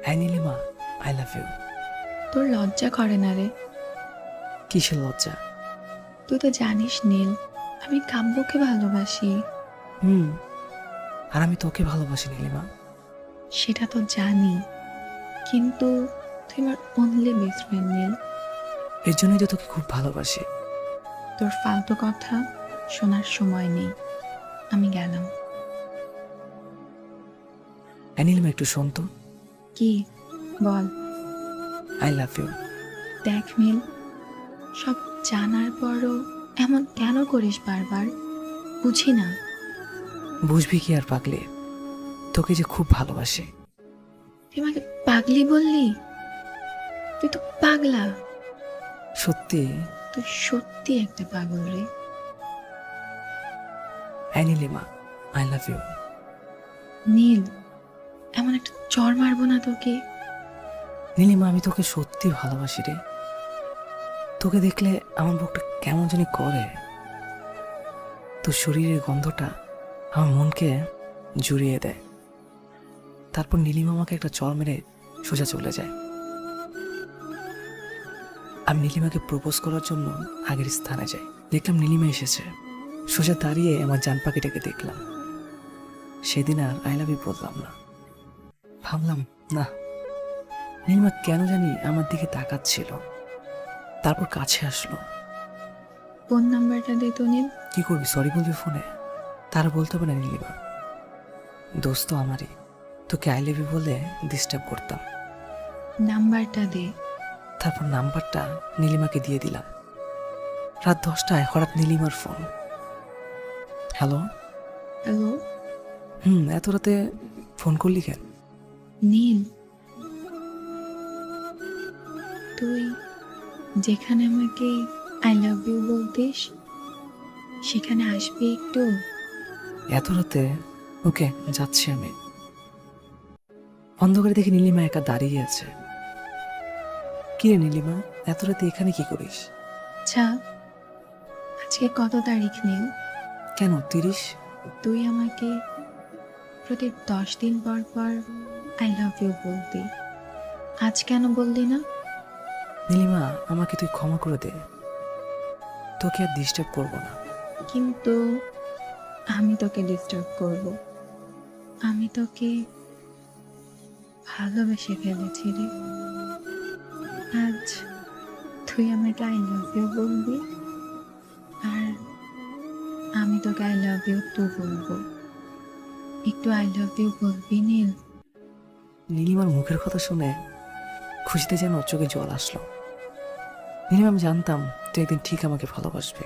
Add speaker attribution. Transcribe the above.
Speaker 1: হ্যাঁ Nilima, I love you.
Speaker 2: তোর লজ্জা করে না রে?
Speaker 1: কিসের লজ্জা?
Speaker 2: তুই তো জানিস নীল, আমি কাব্যকে ভালোবাসি।
Speaker 1: হুম, আর আমি তোকে ভালোবাসি নীলিমা।
Speaker 2: সেটা তো জানি, কিন্তু তুই আমার অনলি বেস্ট ফ্রেন্ড নীল।
Speaker 1: এর জন্যই তো তোকে খুব ভালোবাসি।
Speaker 2: তোর ফালতু কথা শোনার সময় নেই, আমি গেলাম।
Speaker 1: হ্যাঁ নীলিমা, একটু শোন তো।
Speaker 2: কি? বল।
Speaker 1: I love you.
Speaker 2: দেখ নীল, সব জানার পরও এমন কেন করিস বারবার? বুঝি না।
Speaker 1: বুঝবি কি আর পাগলি, তোকে যে খুব ভালোবাসি।
Speaker 2: তুই আমাকে পাগলি বললি? তুই তো পাগলা।
Speaker 1: সত্যি?
Speaker 2: তুই সত্যি একটা পাগল রে।
Speaker 1: হ্যাঁ নীলিমা, আই লাভ ইউ।
Speaker 2: নীল, এমন একটা চড় মারবো না তোকে?
Speaker 1: নীলিমা, আমি তোকে সত্যি ভালোবাসি রে। তোকে দেখলে আমার বুকটা কেমন জানি করে। তোর শরীরের গন্ধটা আমার মনকে জুড়িয়ে দেয়। তারপর নীলিমা আমাকে একটা চড় মেরে সোজা চলে যায়। আমি নীলিমাকে প্রপোজ করার জন্য আগের স্থানে যাই। দেখলাম নীলিমা এসেছে। সোজা দাঁড়িয়ে আমার জান পাখিটাকে দেখলাম। সেদিন আর আই লাভ ইউ বললাম না। ভাবলাম না, নীলিমা কেন জানি আমার দিকে তাকাচ্ছিল। তারপর কাছে আসলো।
Speaker 2: ফোন নাম্বারটা দে তো নীল।
Speaker 1: কি করবি, সরি বলবি ফোনে? তারা বলতে পারে নীলিমা, দোস্ত আমারই, তোকে আই লাভ ইউ বলে ডিস্টার্ব করতাম।
Speaker 2: নাম্বারটা দে।
Speaker 1: তারপর নাম্বারটা নীলিমাকে দিয়ে দিলাম। রাত 10টায় হঠাৎ নীলিমার ফোন। হ্যালো।
Speaker 2: হ্যালো
Speaker 1: এত রাতে ফোন করলি কেন?
Speaker 2: নীল, তুই যেখানে আমাকে আই লাভ ইউ বলতিস সেখানে আসবি একটু?
Speaker 1: এত রাতে? ওকে, যাচ্ছি আমি। অন্ধকারে দেখি নীলিমা একা দাঁড়িয়ে আছে। কি রে নীলিমা, এত রাতে এখানে কি করিস?
Speaker 2: আচ্ছা, আজকে কত তারিখ নীল?
Speaker 1: কেন 30?
Speaker 2: তুই আমাকে প্রতি 10 দিন পর পর আই লাভ ইউ বলতি, আজ কেন বললি না?
Speaker 1: নীলিমা, আমাকে তুই ক্ষমা করে দে। তোকে আর ডিস্টার্ব করবো না।
Speaker 2: কিন্তু আমি তোকে ডিস্টার্ব করব। আমি তোকে ভালোবেসে ফেলেছি রে। আজ তুই আমাকে আই লাভ ইউ বলবি, আর আমি তোকে আই লাভ ইউ টু বলবো। একটু আই লাভ ইউ বলবি নীল?
Speaker 1: নীলিমার মুখের কথা শুনে খুশিতে যেন চোখে জল আসলো। নীলিমা, আমি জানতাম তুই একদিন ঠিক আমাকে ভালোবাসবে।